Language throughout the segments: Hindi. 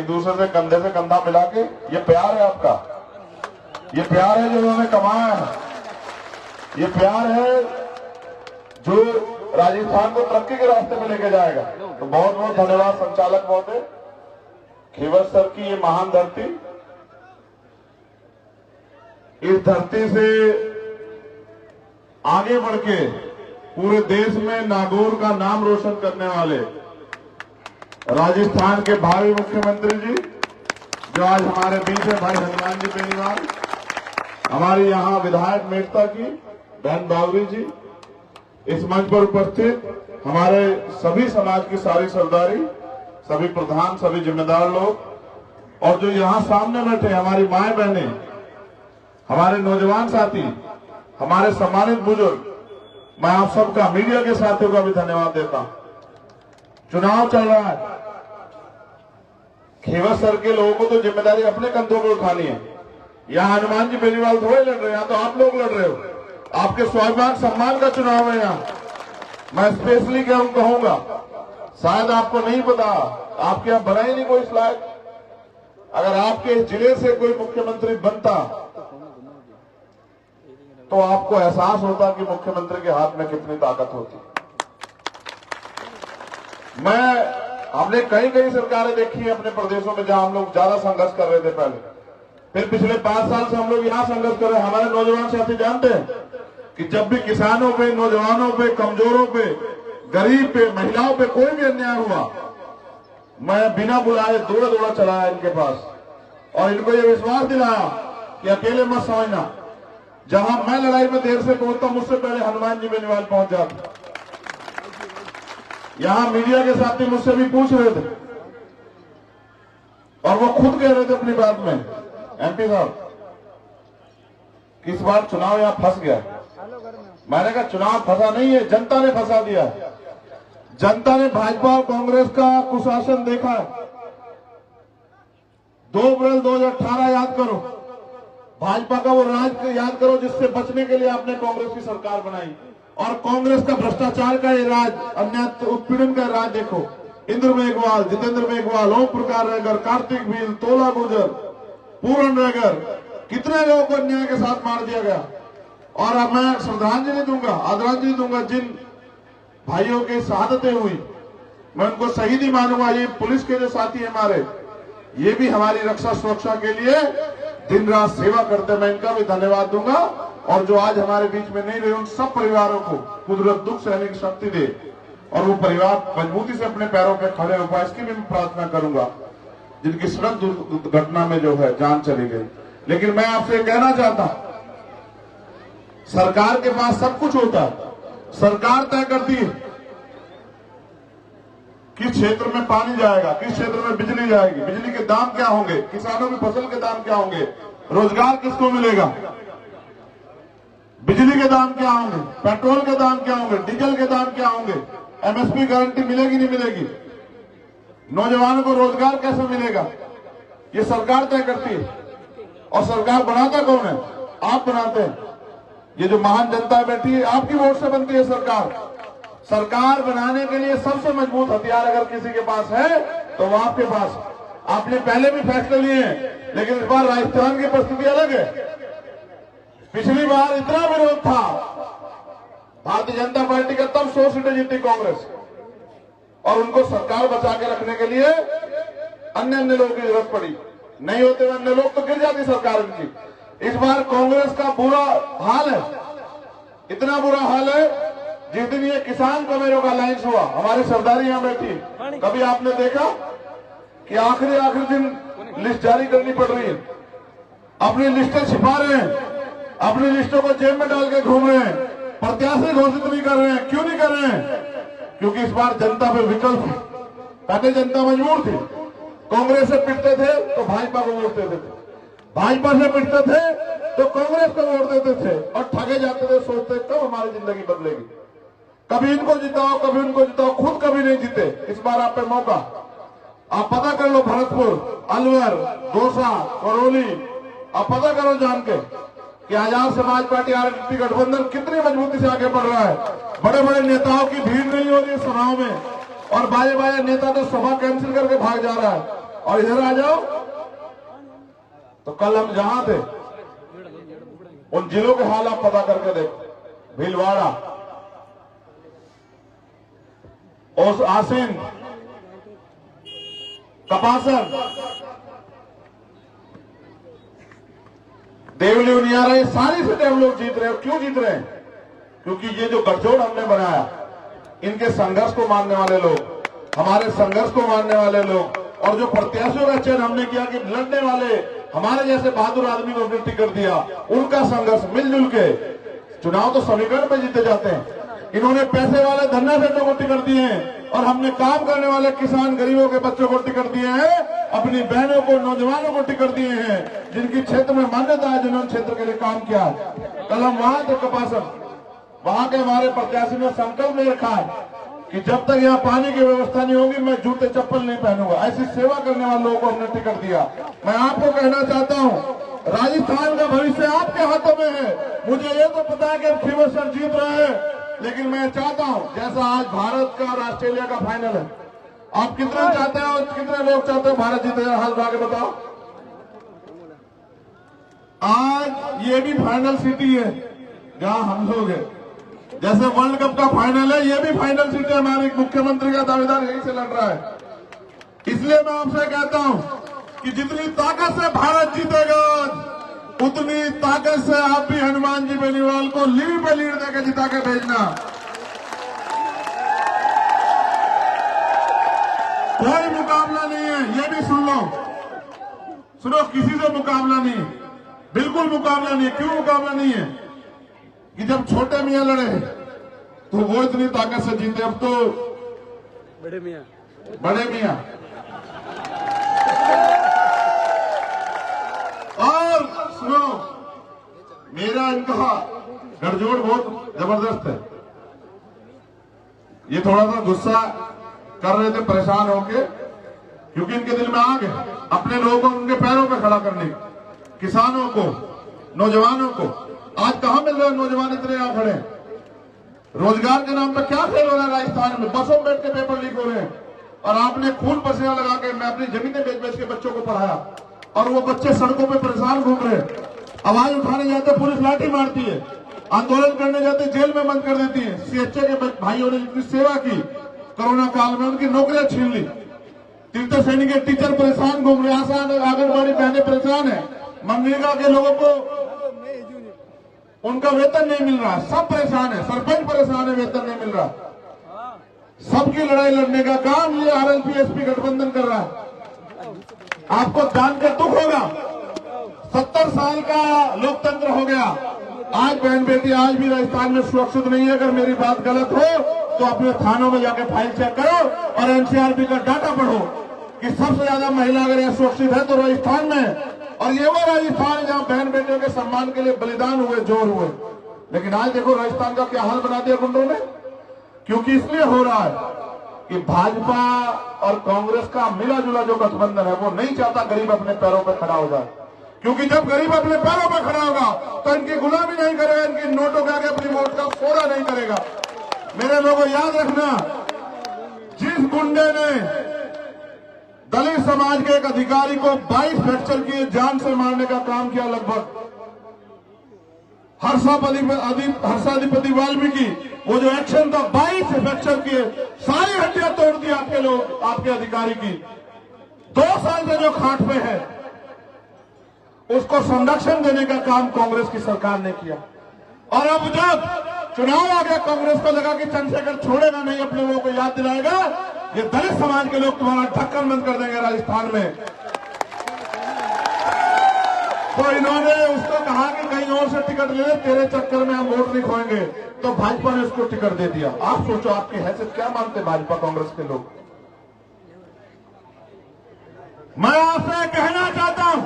दूसरे से कंधा मिला के, ये प्यार है आपका, ये प्यार है जो उन्होंने कमाया है, ये प्यार है जो राजस्थान को तरक्की के रास्ते में लेके जाएगा। तो बहुत बहुत धन्यवाद संचालक महोदय। खेवर सर की ये महान धरती, इस धरती से आगे बढ़ के पूरे देश में नागौर का नाम रोशन करने वाले राजस्थान के भावी मुख्यमंत्री जी जो आज हमारे बीच है, भाई हनुमान जी बेनीवाल, हमारी यहां विधायक मेड़ता की बहन बावरी जी, इस मंच पर उपस्थित हमारे सभी समाज की सारी सरदारी, सभी प्रधान, सभी जिम्मेदार लोग, और जो यहां सामने बैठे हमारी माएं बहनें, हमारे नौजवान साथी, हमारे सम्मानित बुजुर्ग, मैं आप सबका, मीडिया के साथियों का भी धन्यवाद देता हूं। चुनाव चल रहा है, खेवर सर के लोगों को तो जिम्मेदारी अपने कंधों पर उठानी है। यहाँ हनुमान जी बेनीवाल थोड़े लड़ रहे हैं, तो आप लोग लड़ रहे हो। आपके स्वाभिमान सम्मान का चुनाव है। यहाँ मैं स्पेशली कहूंगा, शायद आपको नहीं पता, आपके यहाँ बना ही नहीं कोई स्लाइड। अगर आपके जिले से कोई मुख्यमंत्री बनता तो आपको एहसास होता कि मुख्यमंत्री के हाथ में कितनी ताकत होती। हमने कई सरकारें देखी है अपने प्रदेशों में जहां हम लोग ज्यादा संघर्ष कर रहे थे पहले, फिर पिछले 5 साल से हम लोग यहां संघर्ष कर रहे हैं। हमारे नौजवान साथी जानते हैं कि जब भी किसानों पे, नौजवानों पे, कमजोरों पे, गरीब पे, महिलाओं पे कोई भी अन्याय हुआ, मैं बिना बुलाए दौड़ा चलाया इनके पास और इनको ये विश्वास दिलाया कि अकेले मत समझना। जहां मैं लड़ाई में देर से पहुंचता, मुझसे पहले हनुमान जी बेनीवाल पहुंच जाते। यहां मीडिया के साथी मुझसे भी पूछ रहे थे और वो खुद कह रहे थे अपनी बात में, एमपी साहब किस बार चुनाव यहां फंस गया। मैंने कहा चुनाव फंसा नहीं है, जनता ने फंसा दिया। जनता ने भाजपा और कांग्रेस का कुशासन देखा है। 2 अप्रैल 2018 याद करो, भाजपा का वो राज याद करो जिससे बचने के लिए आपने कांग्रेस की सरकार बनाई, और कांग्रेस का भ्रष्टाचार का ये राज, अन्याय उत्पीड़न का राज देखो। इंद्र मेघवाल, जितेंद्र मेघवाल, ओम प्रकाश रैगर, कार्तिक भील, तोला गुर्जर, पूरन रैगर, कितने लोगों को अन्याय के साथ मार दिया गया। और अब मैं श्रद्धांजलि दूंगा, आदरांजलि दूंगा जिन भाइयों की शहादतें हुई, मैं उनको शहीद ही मानूंगा। ये पुलिस के जो साथी हमारे, ये भी हमारी रक्षा सुरक्षा के लिए दिन रात सेवा करते, मैं इनका भी धन्यवाद दूंगा। और जो आज हमारे बीच में नहीं रहे, उन सब परिवारों को कुदरत दुख सहने की शक्ति दे और वो परिवार मजबूती से अपने पैरों पर खड़े हो पाए, इसकी भी मैं प्रार्थना करूंगा, जिनकी सड़क दुर्घटना में जो है जान चली गई। लेकिन मैं आपसे कहना चाहता हूं, सरकार के पास सब कुछ होता है, सरकार तय करती है किस क्षेत्र में पानी जाएगा, किस क्षेत्र में बिजली जाएगी, बिजली के दाम क्या होंगे, किसानों की फसल के दाम क्या होंगे, रोजगार किसको मिलेगा, बिजली के दाम क्या होंगे, पेट्रोल के दाम क्या होंगे, डीजल के दाम क्या होंगे, एमएसपी गारंटी मिलेगी नहीं मिलेगी, नौजवानों को रोजगार कैसे मिलेगा, ये सरकार तय करती है। और सरकार बनाता कौन है? आप बनाते हैं। ये जो महान जनता बैठी है, आपकी वोट से बनती है सरकार। सरकार बनाने के लिए सबसे मजबूत हथियार अगर किसी के पास है तो वो आपके पास। आपने पहले भी फैसले लिए हैं, लेकिन इस बार राजस्थान की परिस्थिति अलग है। पिछली बार इतना विरोध था भारतीय जनता पार्टी का, तब 100 सीटें जीती कांग्रेस, और उनको सरकार बचा के रखने के लिए अन्य लोगों की जरूरत पड़ी। नहीं होते अन्य लोग तो गिर जाती सरकार उनकी। इस बार कांग्रेस का बुरा हाल है, इतना बुरा हाल है, जिस दिन ये किसान कमेरों का अलायंस हुआ, हमारी सरदारी यहां बैठी, कभी आपने देखा कि आखिरी दिन लिस्ट जारी करनी पड़ रही है, अपनी लिस्टें छिपा रहे हैं, अपनी लिस्टों को जेब में डाल के घूम रहे हैं, प्रत्याशी घोषित नहीं कर रहे हैं। क्यों नहीं कर रहे हैं? क्योंकि इस बार जनता पे विकल्प है। पहले जनता मजबूर थी, कांग्रेस से पिटते थे तो भाजपा को वोट देते थे, भाजपा से पिटते थे तो कांग्रेस को वोट देते थे, और ठगे जाते थे, सोचते कब हमारी जिंदगी बदलेगी, कभी इनको जिताओ, कभी उनको जिताओ, खुद कभी नहीं जीते। इस बार आप पे मौका, आप पता कर लो, भरतपुर, अलवर, दौसा, करौली, आप पता करो जान के कि आजाद समाज पार्टी आरएलडी गठबंधन कितनी मजबूती से आगे बढ़ रहा है। बड़े बड़े नेताओं की भीड़ नहीं हो रही है सभाओं में, और बाजे नेता तो सभा कैंसिल करके भाग जा रहा है, और इधर आ जाओ तो कल हम जहां थे उन जिलों के हाल आप पता करके देखो। भीलवाड़ा, ओस आसिन, कपासन, देवली उनियारा, ये सारी सीटें हम लोग जीत रहे हैं। क्यों जीत रहे हैं? क्योंकि ये जो गठजोड़ हमने बनाया, इनके संघर्ष को मानने वाले लोग, हमारे संघर्ष को मानने वाले लोग, और जो प्रत्याशियों का चयन हमने किया कि लड़ने वाले हमारे जैसे बहादुर आदमी को टिकट कर दिया, उनका संघर्ष मिलजुल के चुनाव तो समीकरण में जीते जाते हैं। इन्होंने पैसे वाले धन्ना सेठों को टिकट दिए हैं और हमने काम करने वाले किसान गरीबों के बच्चों को टिकट दिए हैं, अपनी बहनों को, नौजवानों को टिकट दिए हैं, जिनकी क्षेत्र में मान्यता है, जिन्होंने क्षेत्र के लिए काम किया है। कल हम वहां थे कपासन, वहां के हमारे प्रत्याशी ने संकल्प में रखा है कि जब तक यहाँ पानी की व्यवस्था नहीं होगी मैं जूते चप्पल नहीं पहनूंगा। ऐसी सेवा करने वाले लोगों को हमने टिकट दिया। मैं आपको कहना चाहता हूँ, राजस्थान का भविष्य आपके हाथों में है। मुझे ये तो पता है कि अब खीवर सर जीत रहे हैं, लेकिन मैं चाहता हूँ जैसा आज भारत का और ऑस्ट्रेलिया का फाइनल है, आप कितने चाहते हो, कितने लोग चाहते हो भारत जीते? हाथ उठा के बताओ। आज ये भी फाइनल सिटी है जहां हम लोग हैं। जैसे वर्ल्ड कप का फाइनल है, ये भी फाइनल सीट है। हमारे मुख्यमंत्री का दावेदार यहीं से लड़ रहा है। इसलिए मैं आपसे कहता हूं कि जितनी ताकत से भारत जीतेगा, उतनी ताकत से आप भी हनुमान जी बेनीवाल को लीड पे लीड देकर जिता के भेजना। कोई मुकाबला नहीं है, ये भी सुन लो, सुनो, किसी से मुकाबला नहीं, बिल्कुल मुकाबला नहीं है। क्यों मुकाबला नहीं है? कि जब छोटे मियां लड़े तो वो इतनी ताकत से जीते, अब तो बड़े मियां और सुनो, मेरा इनका गठजोड़ बहुत जबरदस्त है। ये थोड़ा सा गुस्सा कर रहे थे परेशान होके, क्योंकि इनके दिल में आग है अपने लोगों को उनके पैरों पे खड़ा करने, किसानों को, नौजवानों को। आज कहां मिल रहे नौजवान इतने यहां खड़े? रोजगार के नाम पर क्या खेल हो रहा है राजस्थान में? बसों में बैठ के पेपर लीक हो रहे हैं, और आपने खून पसीना लगा के, मैं अपनी जमीनें बेच बेच के बच्चों को पढ़ाया, और वो बच्चे सड़कों पे परेशान घूम रहे हैं। आवाज उठाने जाते पुलिस लाठी मारती है, आंदोलन करने जाते जेल में बंद कर देती है। सीएचए के भाइयों ने जितनी सेवा की कोरोना काल में, उनकी नौकरियां छीन ली। तीर्थ सैनिक के टीचर परेशान घूम रहे, आसान आंगनबाड़ी बहनें परेशान है, मनरेगा के लोगों को उनका वेतन नहीं मिल रहा, सब परेशान है, सरपंच परेशान है, वेतन नहीं मिल रहा। सबकी लड़ाई लड़ने का काम ये आरएलपी एसपी गठबंधन कर रहा है। आपको जानकर दुख होगा, 70 साल का लोकतंत्र हो गया, आज बहन बेटी आज भी राजस्थान में सुरक्षित नहीं है। अगर मेरी बात गलत हो तो अपने थानों में जाके फाइल चेक करो और एनसीआरबी का डाटा पढ़ो कि सबसे ज्यादा महिला अगर यह सुरक्षित है तो राजस्थान में। और ये वो राजस्थान है जहां बहन बेटियों के सम्मान के लिए बलिदान हुए, जोर हुए। लेकिन आज देखो राजस्थान का क्या हाल बना दिया गुंडों ने। क्योंकि इसलिए हो रहा है कि भाजपा और कांग्रेस का मिला जुला जो गठबंधन है वो नहीं चाहता गरीब अपने पैरों पर खड़ा हो जाए। क्योंकि जब गरीब अपने पैरों पर खड़ा होगा तो इनकी गुलामी नहीं करेगा, इनकी नोटों के आगे अपनी वोट का सौदा नहीं करेगा। मेरे लोगों याद रखना, जिस गुंडे ने दलित समाज के एक अधिकारी को 22 फ्रैक्चर किए जान से मारने का काम किया, लगभग हर्षाधिपति वाल्मीकि, वो जो एक्शन था 22 फ्रैक्चर किए, सारी हड्डियां तोड़ दी आपके लोग, आपके अधिकारी की। 2 साल से जो खाट पे है उसको संरक्षण देने का काम कांग्रेस की सरकार ने किया। और अब जब चुनाव आ गया, कांग्रेस को लगा कि चंद्रशेखर छोड़ेगा नहीं, अपने लोगों को याद दिलाएगा, ये दलित समाज के लोग तुम्हारा ढक्कन बंद कर देंगे राजस्थान में। तो इन्होंने उसको कहा कि कहीं और से टिकट ले ले, तेरे चक्कर में हम वोट नहीं खोएंगे, तो भाजपा ने उसको टिकट दे दिया। आप सोचो आपकी हैसियत क्या मानते भाजपा कांग्रेस के लोग। मैं आपसे कहना चाहता हूं,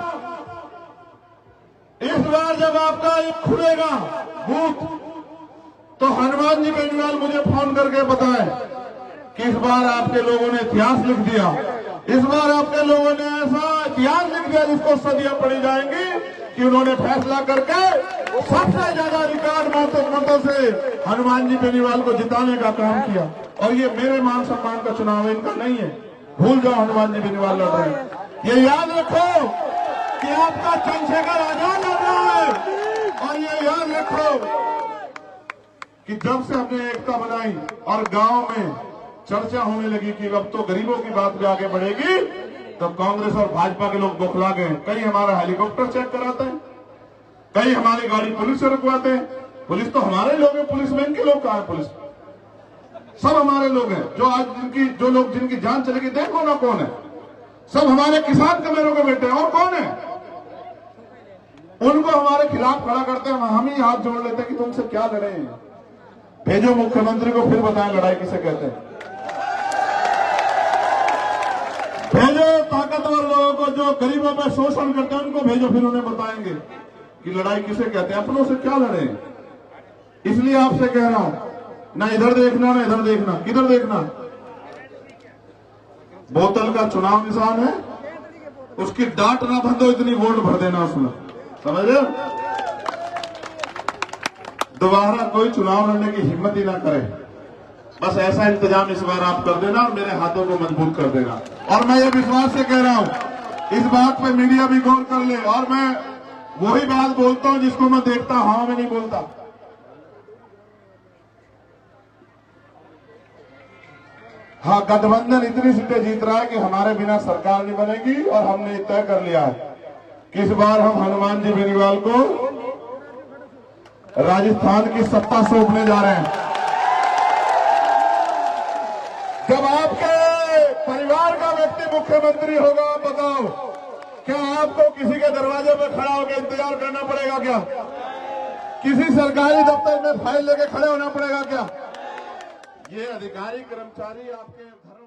इस बार जब आपका ये खुलेगा बूथ तो हनुमान जी बेनीवाल मुझे फोन करके बताएं कि इस बार आपके लोगों ने इतिहास लिख दिया। इस बार आपके लोगों ने ऐसा इतिहास लिख दिया जिसको सदियां पढ़ी जाएंगी कि उन्होंने फैसला करके सबसे ज्यादा रिकॉर्ड मतों से हनुमान जी बेनीवाल को जिताने का काम किया। और ये मेरे मान सम्मान का चुनाव है, इनका नहीं है। भूल जाओ हनुमान जी बेनीवाल लड़ रहे हैं। ये याद रखो कि आपका चंद्रशेखर आजाद लड़ रहा है, और ये याद रखो कि जब से हमने एकता बनाई और गांव में चर्चा होने लगी कि अब तो गरीबों की बात भी आगे बढ़ेगी, तो कांग्रेस और भाजपा के लोग बौखला गए। कई हमारा हेलीकॉप्टर चेक कराते हैं, कई हमारी गाड़ी पुलिस से रुकवाते हैं। पुलिस तो हमारे लोग हैं, पुलिसमैन के लोग कहां है? पुलिस सब हमारे लोग हैं। जो आज जिनकी जान चलेगी, देखो ना कौन है, सब हमारे किसान कमेरों के बेटे हैं। और कौन है? उनको हमारे खिलाफ खड़ा करते हैं, हम ही हाथ जोड़ लेते हैं कि तुमसे क्या लड़े। भेजो मुख्यमंत्री को, फिर बताएं लड़ाई किसे कहते हैं। भेजो ताकतवर लोगों को, जो गरीबों पर शोषण करते हैं, उनको भेजो, फिर उन्हें बताएंगे कि लड़ाई किसे कहते हैं। अपनों से क्या लड़े। इसलिए आपसे कह रहा हूं, ना इधर देखना ना इधर देखना। किधर देखना? बोतल का चुनाव निशान है, उसकी डांट ना बंदो, इतनी वोट भर देना उसमें, समझ रहे? दोबारा कोई चुनाव लड़ने की हिम्मत ही ना करे। बस ऐसा इंतजाम इस बार आप कर देना और मेरे हाथों को मजबूत कर देना। और मैं ये विश्वास से कह रहा हूं, इस बात पे मीडिया भी गौर कर ले। और मैं वही बात बोलता हूं जिसको मैं देखता हूं, हाँ मैं नहीं बोलता। हाँ, गठबंधन इतनी सीटें जीत रहा है कि हमारे बिना सरकार नहीं बनेगी, और हमने तय कर लिया है कि इस बार हम हनुमान जी बेनीवाल को राजस्थान की सत्ता सौंपने जा रहे हैं। जब आपके परिवार का व्यक्ति मुख्यमंत्री होगा, आप बताओ, क्या आपको किसी के दरवाजे पर खड़ा होकर इंतजार करना पड़ेगा क्या? किसी सरकारी दफ्तर में फाइल लेके खड़े होना पड़ेगा क्या? ये अधिकारी कर्मचारी आपके घर